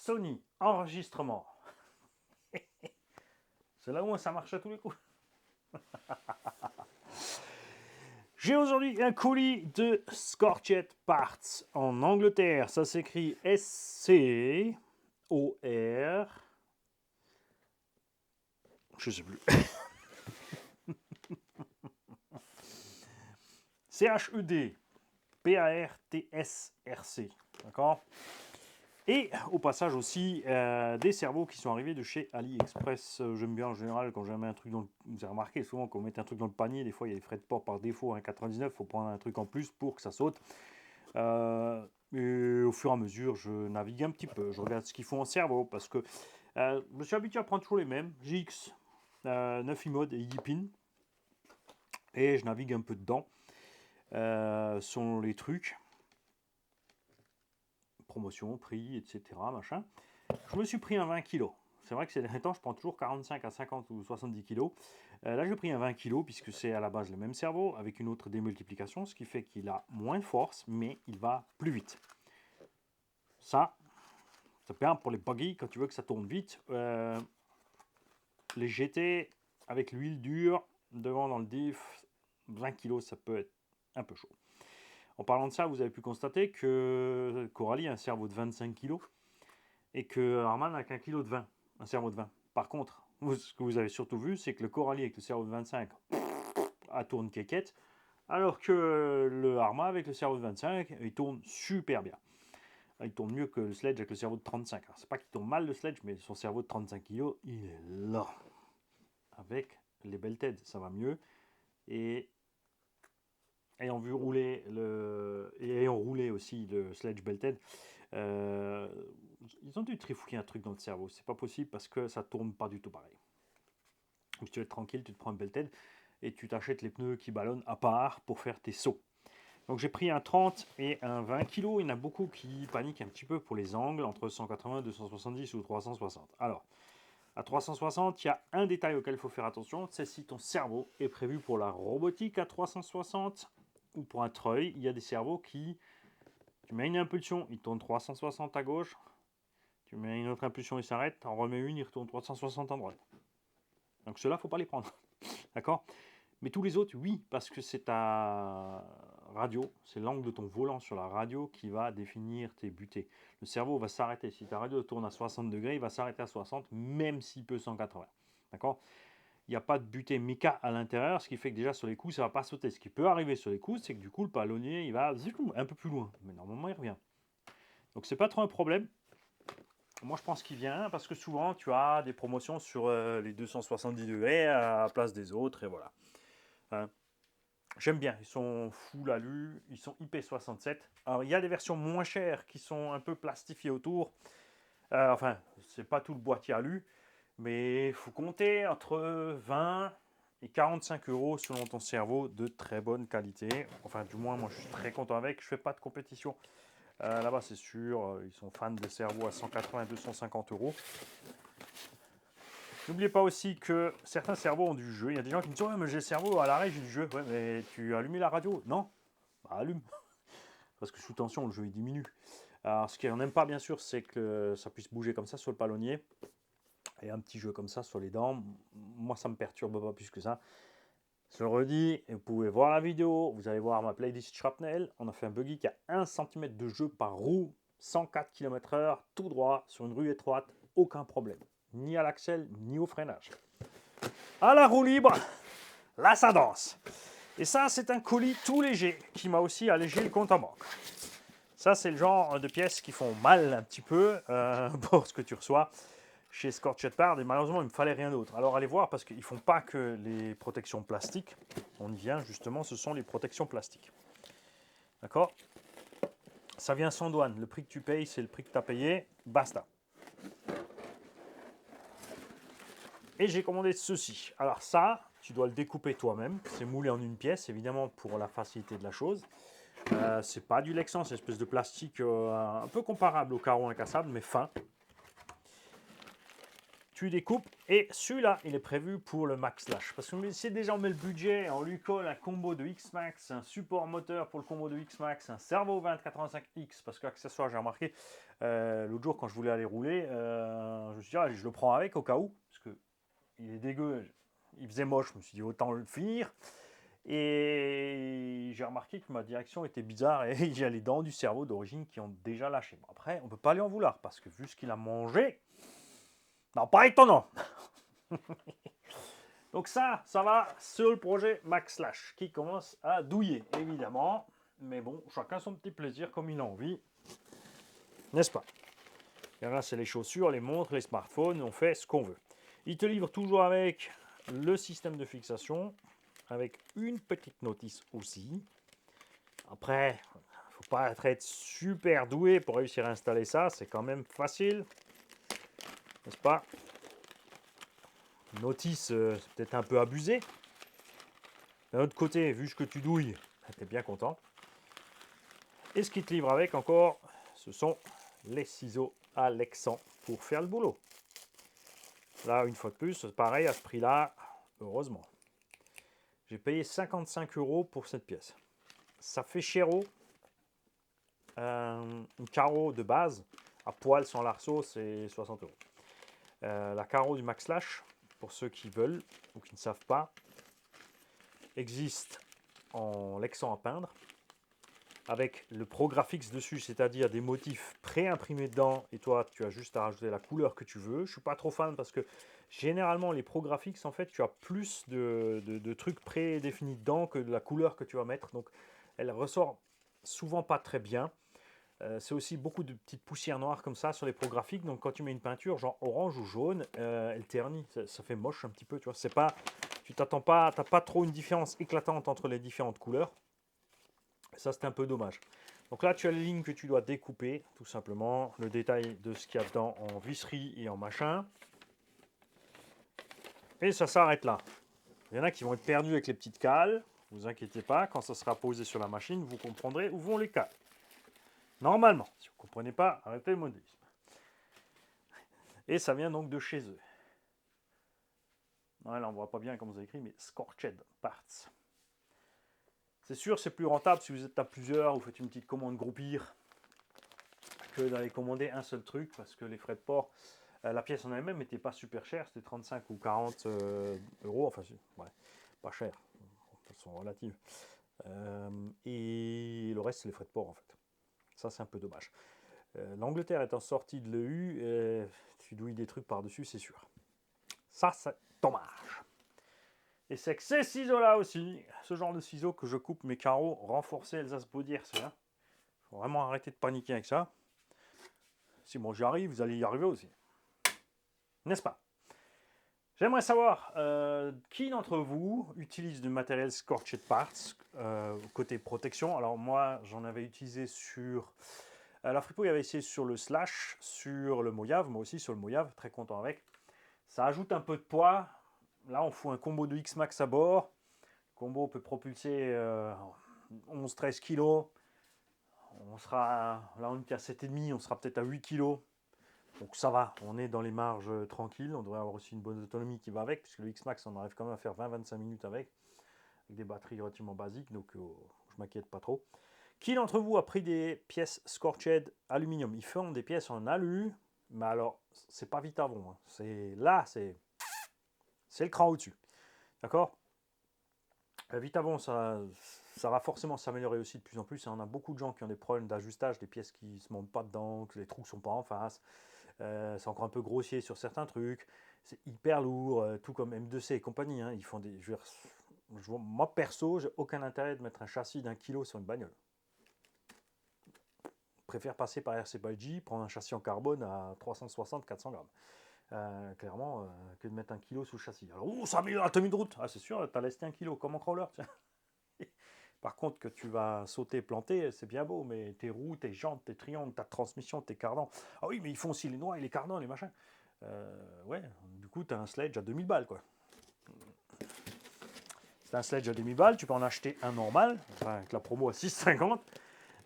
Sony, enregistrement. C'est là où ça marche à tous les coups. J'ai aujourd'hui un colis de Scorchet Parts en Angleterre. Ça s'écrit SCOR. Je sais plus. CHED. PARTSRC. D'accord. Et au passage aussi, des cerveaux qui sont arrivés de chez AliExpress. J'aime bien en général quand j'ai mis un truc dans le... Vous avez remarqué souvent quand on met un truc dans le panier, des fois il y a des frais de port par défaut à 1,99, il faut prendre un truc en plus pour que ça saute. Et au fur et à mesure, je navigue un petit peu, je regarde ce qu'ils font en cerveau parce que je me suis habitué à prendre toujours les mêmes, GX, 9 iMode et Yipin. Et je navigue un peu dedans. Sont les trucs. Promotion, prix, etc. Machin. Je me suis pris un 20 kg. C'est vrai que ces derniers temps, je prends toujours 45 à 50 ou 70 kg. Là, j'ai pris un 20 kg puisque c'est à la base le même cerveau avec une autre démultiplication, ce qui fait qu'il a moins de force, mais il va plus vite. Ça bien pour les buggy quand tu veux que ça tourne vite. Les GT avec l'huile dure devant dans le diff, 20 kg, ça peut être un peu chaud. En parlant de ça, vous avez pu constater que Coralie a un cerveau de 25 kg et que Harman n'a qu'un kilo de 20, un cerveau de 20. Par contre, ce que vous avez surtout vu, c'est que le Coralie avec le cerveau de 25 a tourne quéquette, alors que le Harman avec le cerveau de 25, il tourne super bien. Il tourne mieux que le Sledge avec le cerveau de 35. C'est pas qu'il tourne mal le Sledge, mais son cerveau de 35 kg, il est là. Avec les Belted, ça va mieux. Et ayant vu rouler ayant roulé aussi le Sledge Belted, ils ont dû trifouiller un truc dans le cerveau. C'est pas possible parce que ça tourne pas du tout pareil. Donc, si tu veux être tranquille, tu te prends un Belted et tu t'achètes les pneus qui ballonnent à part pour faire tes sauts. Donc j'ai pris un 30 et un 20 kg. Il y en a beaucoup qui paniquent un petit peu pour les angles entre 180, 270 ou 360. Alors, à 360, il y a un détail auquel il faut faire attention, c'est si ton cerveau est prévu pour la robotique à 360 ou pour un treuil. Il y a des cerveaux qui, tu mets une impulsion, il tourne 360 à gauche, tu mets une autre impulsion, il s'arrête, tu en remets une, il retourne 360 à droite. Donc ceux-là, il ne faut pas les prendre. D'accord? Mais tous les autres, oui, parce que c'est ta radio, c'est l'angle de ton volant sur la radio qui va définir tes butées. Le cerveau va s'arrêter. Si ta radio tourne à 60 degrés, il va s'arrêter à 60, même s'il peut 180. D'accord? Il n'y a pas de butée méca à l'intérieur, ce qui fait que déjà sur les coups, ça ne va pas sauter. Ce qui peut arriver sur les coups, c'est que du coup, le palonnier, il va un peu plus loin. Mais normalement, il revient. Donc, c'est pas trop un problème. Moi, je pense qu'il vient parce que souvent, tu as des promotions sur les 270 degrés à la place des autres, et voilà. Hein. J'aime bien, ils sont full alu, ils sont IP67. Alors, il y a des versions moins chères qui sont un peu plastifiées autour. Enfin, c'est pas tout le boîtier alu, mais il faut compter entre 20 et 45 euros selon ton cerveau de très bonne qualité. Enfin, du moins, moi, je suis très content avec. Je fais pas de compétition. Là-bas, c'est sûr, ils sont fans de cerveaux à 180 250 euros. N'oubliez pas aussi que certains cerveaux ont du jeu. Il y a des gens qui me disent ouais, mais j'ai le cerveau à l'arrêt, j'ai du jeu. Ouais, mais tu as allumé la radio? Non, bah, allume. Parce que sous tension, le jeu il diminue. Alors, ce qu'on n'aime pas, bien sûr, c'est que ça puisse bouger comme ça sur le palonnier. Et un petit jeu comme ça sur les dents, moi, ça me perturbe pas plus que ça. Je le redis, et vous pouvez voir la vidéo, vous allez voir ma playlist Shrapnel. On a fait un buggy qui a 1 cm de jeu par roue, 104 km/h, tout droit, sur une rue étroite, aucun problème. Ni à l'axel, ni au freinage. À la roue libre, là ça danse. Et ça, c'est un colis tout léger qui m'a aussi allégé le compte en banque. Ça, c'est le genre de pièces qui font mal un petit peu pour ce que tu reçois chez Scorchet Parts. Et malheureusement, il ne me fallait rien d'autre. Alors, allez voir parce qu'ils ne font pas que les protections plastiques. On y vient justement, ce sont les protections plastiques. D'accord? Ça vient sans douane. Le prix que tu payes, c'est le prix que tu as payé. Basta. Et j'ai commandé ceci. Alors ça, tu dois le découper toi-même. C'est moulé en une pièce, évidemment, pour la facilité de la chose. C'est pas du Lexan, c'est une espèce de plastique un peu comparable au carreau incassable, mais fin. tu découpes. Et celui-là, il est prévu pour le Max Slash. Parce que si déjà on met le budget, on lui colle un combo de X-Max, un support moteur pour le combo de X-Max, un servo 2085X, parce qu'accessoire, j'ai remarqué, l'autre jour quand je voulais aller rouler, je me suis dit, ah, je le prends avec au cas où, parce que il est dégueu, il faisait moche, je me suis dit, autant le finir. Et j'ai remarqué que ma direction était bizarre et j'ai les dents du cerveau d'origine qui ont déjà lâché. Bon, après, on ne peut pas lui en vouloir parce que vu ce qu'il a mangé, non, pas étonnant. Donc ça va sur le projet Max Slash qui commence à douiller, évidemment. Mais bon, chacun son petit plaisir comme il a envie. N'est-ce pas? Et là, c'est les chaussures, les montres, les smartphones, on fait ce qu'on veut. Il te livre toujours avec le système de fixation, avec une petite notice aussi. Après, il ne faut pas être super doué pour réussir à installer ça, c'est quand même facile, n'est-ce pas? Notice, c'est peut-être un peu abusé. D'un autre côté, vu ce que tu douilles, tu es bien content. Et ce qui te livre avec encore, ce sont les ciseaux Alexan pour faire le boulot. Là, une fois de plus, pareil à ce prix-là, heureusement. J'ai payé 55 € pour cette pièce. Ça fait chéro. Un carreau de base, à poil sans l'arceau, c'est 60 €. La carreau du Max Slash, pour ceux qui veulent ou qui ne savent pas, existe en Lexan à peindre, avec le ProGraphics dessus, c'est-à-dire des motifs pré-imprimés dedans, et toi, tu as juste à rajouter la couleur que tu veux. Je ne suis pas trop fan parce que généralement, les ProGraphics, en fait, tu as plus de trucs prédéfinis dedans que de la couleur que tu vas mettre. Donc, elle ressort souvent pas très bien. C'est aussi beaucoup de petites poussières noires comme ça sur les ProGraphics. Donc, quand tu mets une peinture, genre orange ou jaune, elle ternit. Ça fait moche un petit peu, tu vois. C'est pas, tu t'attends pas, t'as pas trop une différence éclatante entre les différentes couleurs. Ça, c'est un peu dommage. Donc là, tu as les lignes que tu dois découper, tout simplement. Le détail de ce qu'il y a dedans en visserie et en machin. Et ça s'arrête là. Il y en a qui vont être perdus avec les petites cales. Ne vous inquiétez pas, quand ça sera posé sur la machine, vous comprendrez où vont les cales. Normalement, si vous ne comprenez pas, arrêtez le modélisme. Et ça vient donc de chez eux. Ouais, là, on ne voit pas bien comme vous avez écrit, mais Scorched Parts. C'est sûr, c'est plus rentable si vous êtes à plusieurs, vous faites une petite commande groupir, que d'aller commander un seul truc, parce que les frais de port, la pièce en elle-même n'était pas super chère, c'était 35 ou 40 €, enfin, ouais, pas cher, elles sont relatives. Et le reste, c'est les frais de port, en fait. Ça, c'est un peu dommage. L'Angleterre étant sortie de l'EU, tu douilles des trucs par-dessus, c'est sûr. Ça, c'est dommage. Et c'est que ces ciseaux-là aussi, ce genre de ciseaux que je coupe mes carreaux renforcés Alsace-Baudière, c'est là. Faut vraiment arrêter de paniquer avec ça. Si moi j'y arrive, vous allez y arriver aussi. N'est-ce pas? J'aimerais savoir qui d'entre vous utilise du matériel Scorched Parts côté protection. Alors moi, j'en avais utilisé sur... la Fripo, il avait essayé sur le Slash, sur le Mojave, moi aussi sur le Mojave, très content avec. Ça ajoute un peu de poids. Là, on fout un combo de X-Max à bord. Le combo peut propulser 11-13 kg. On sera, là, on est à 7,5, on sera peut-être à 8 kg. Donc ça va, on est dans les marges tranquilles. On devrait avoir aussi une bonne autonomie qui va avec, puisque le X-Max, on arrive quand même à faire 20-25 minutes avec des batteries relativement basiques, donc je m'inquiète pas trop. Qui d'entre vous a pris des pièces Scorched aluminium? Ils font des pièces en alu, mais alors, c'est pas Vitavon. Hein. C'est le cran au-dessus. D'accord? Vitavon, ça va forcément s'améliorer aussi de plus en plus. On a beaucoup de gens qui ont des problèmes d'ajustage, des pièces qui ne se montent pas dedans, que les trous ne sont pas en face. C'est encore un peu grossier sur certains trucs. C'est hyper lourd, tout comme M2C et compagnie. Hein. Ils font des. Moi perso, j'ai aucun intérêt de mettre un châssis d'1 kilo sur une bagnole. Je préfère passer par RC Baiji, prendre un châssis en carbone à 360-400 grammes. Clairement, que de mettre 1 kilo sous le châssis. Alors, ça améliore la tenue de route. Ah, c'est sûr, tu as laissé 1 kilo comme en crawler. Par contre, que tu vas sauter, planter, c'est bien beau, mais tes roues, tes jantes, tes triangles, ta transmission, tes cardans. Ah oui, mais ils font aussi les noix et les cardans, les machins. Ouais, du coup, tu as un sledge à 2000 balles, quoi. C'est un sledge à 2000 balles, tu peux en acheter un normal, enfin, avec la promo à 6,50.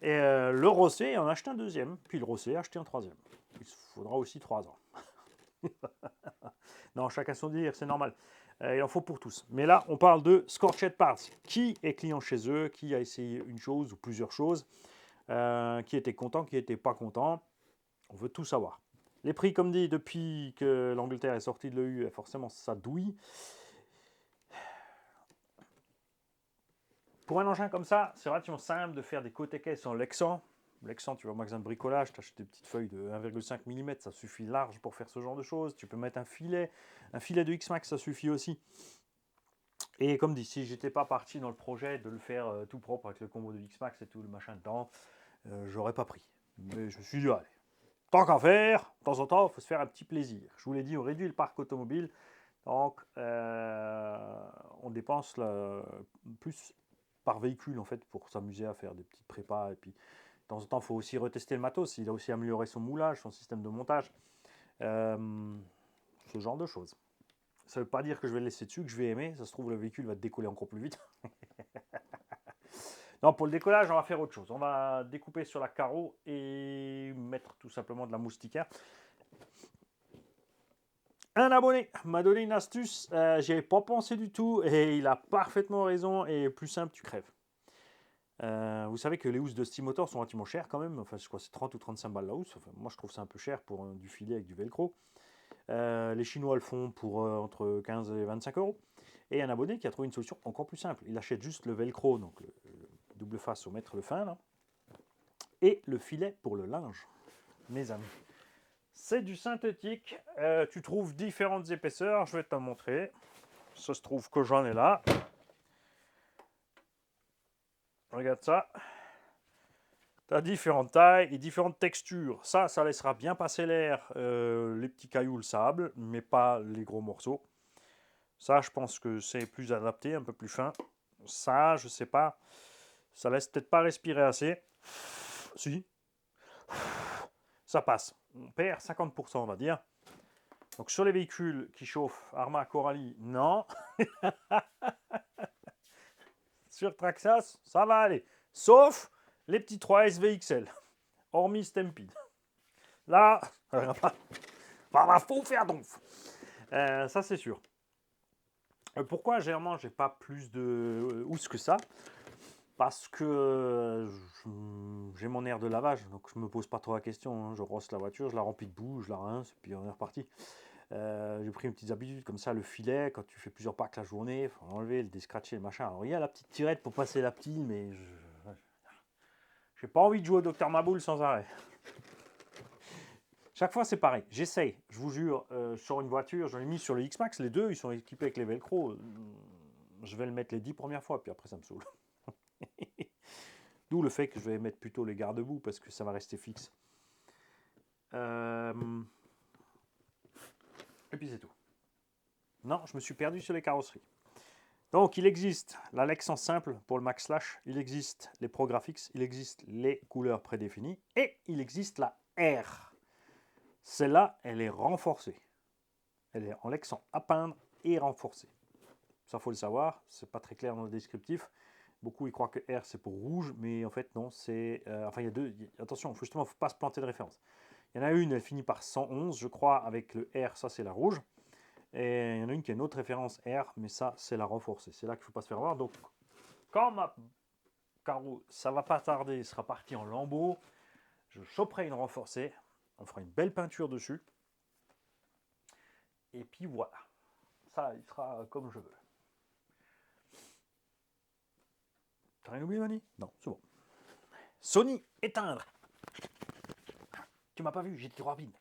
Et le Rossé, en acheter un deuxième. Puis le Rossé, acheter un troisième. Il faudra aussi 3 ans. Non, chacun son délire, c'est normal. Il en faut pour tous. Mais là, on parle de Scorched Parts. Qui est client chez eux? Qui a essayé une chose ou plusieurs choses? Qui était content? Qui n'était pas content? On veut tout savoir. Les prix, comme dit, depuis que l'Angleterre est sortie de l'EU, forcément, ça douille. Pour un engin comme ça, c'est relativement simple de faire des côtés caisses en Lexan. Lexan, tu vas au magasin de bricolage, tu achètes des petites feuilles de 1,5 mm, ça suffit large pour faire ce genre de choses. Tu peux mettre un filet de X-Max, ça suffit aussi. Et comme dit, si j'étais pas parti dans le projet de le faire tout propre avec le combo de X-Max et tout le machin dedans, j'aurais pas pris. Mais je me suis dit, allez, tant qu'à faire, de temps en temps, il faut se faire un petit plaisir. Je vous l'ai dit, on réduit le parc automobile, donc on dépense plus par véhicule en fait pour s'amuser à faire des petites prépas. Et puis de temps en temps, il faut aussi retester le matos. Il a aussi amélioré son moulage, son système de montage, ce genre de choses. Ça ne veut pas dire que je vais le laisser dessus, que je vais aimer. Ça se trouve, le véhicule va décoller encore plus vite. Non, pour le décollage, on va faire autre chose. On va découper sur la carreau et mettre tout simplement de la moustiquaire. Un abonné m'a donné une astuce, j'y avais pas pensé du tout et il a parfaitement raison et plus simple, tu crèves. Vous savez que les housses de Steamotor sont relativement chères quand même, enfin je crois que c'est 30 ou 35 balles la housse, enfin, moi je trouve ça un peu cher pour du filet avec du velcro. Les Chinois le font pour entre 15 et 25 euros. Et un abonné qui a trouvé une solution encore plus simple, il achète juste le velcro, donc le double face au mètre le fin là, et le filet pour le linge, mes amis. C'est du synthétique, tu trouves différentes épaisseurs, je vais te montrer. Ça se trouve que j'en ai là. Regarde ça. Tu as différentes tailles et différentes textures. Ça laissera bien passer l'air, les petits cailloux, le sable, mais pas les gros morceaux. Ça, je pense que c'est plus adapté, un peu plus fin. Ça, je sais pas. Ça laisse peut-être pas respirer assez. Si. Ça passe. On perd 50%, on va dire. Donc sur les véhicules qui chauffent, Arma, Coralie, non. Sur Traxxas, ça va aller. Sauf les petits 3S VXL. Hormis Stampede. Là, faut faire donf. Ça, c'est sûr. Pourquoi généralement j'ai pas plus de housse que ça? Parce que j'ai mon air de lavage, donc je me pose pas trop la question. Hein. Je rosse la voiture, je la remplis de boue, je la rince, et puis on est reparti. J'ai pris une petite habitude comme ça, le filet, quand tu fais plusieurs packs la journée, il faut l'enlever, le descratcher, le machin. Alors il y a la petite tirette pour passer la pile, mais j'ai pas envie de jouer au Docteur Maboul sans arrêt. Chaque fois c'est pareil, j'essaye, je vous jure, je sors une voiture, j'en ai mis sur le X-Max, les deux, ils sont équipés avec les velcro. Je vais le mettre les 10 premières fois, puis après ça me saoule. D'où le fait que je vais mettre plutôt les garde-boue, parce que ça va rester fixe. Et puis c'est tout. Non, je me suis perdu sur les carrosseries. Donc il existe la Lexan simple pour le Max Slash, il existe les Pro Graphics, il existe les couleurs prédéfinies, et il existe la R. Celle-là, elle est renforcée. Elle est en Lexan à peindre et renforcée. Ça, faut le savoir, c'est pas très clair dans le descriptif. Beaucoup ils croient que R c'est pour rouge, mais en fait non, c'est... enfin il y a deux... Attention, justement, il ne faut pas se planter de référence. Il y en a une, elle finit par 111, je crois, avec le R, ça c'est la rouge. Et il y en a une qui a une autre référence R, mais ça c'est la renforcée. C'est là qu'il ne faut pas se faire voir. Donc quand ma carreau, ça va pas tarder, sera parti en lambeaux, je choperai une renforcée, on fera une belle peinture dessus. Et puis voilà. Ça, il sera comme je veux. T'as rien oublié, Mani? Non, c'est bon. Sony, éteindre. Tu m'as pas vu, j'ai été trop rapide.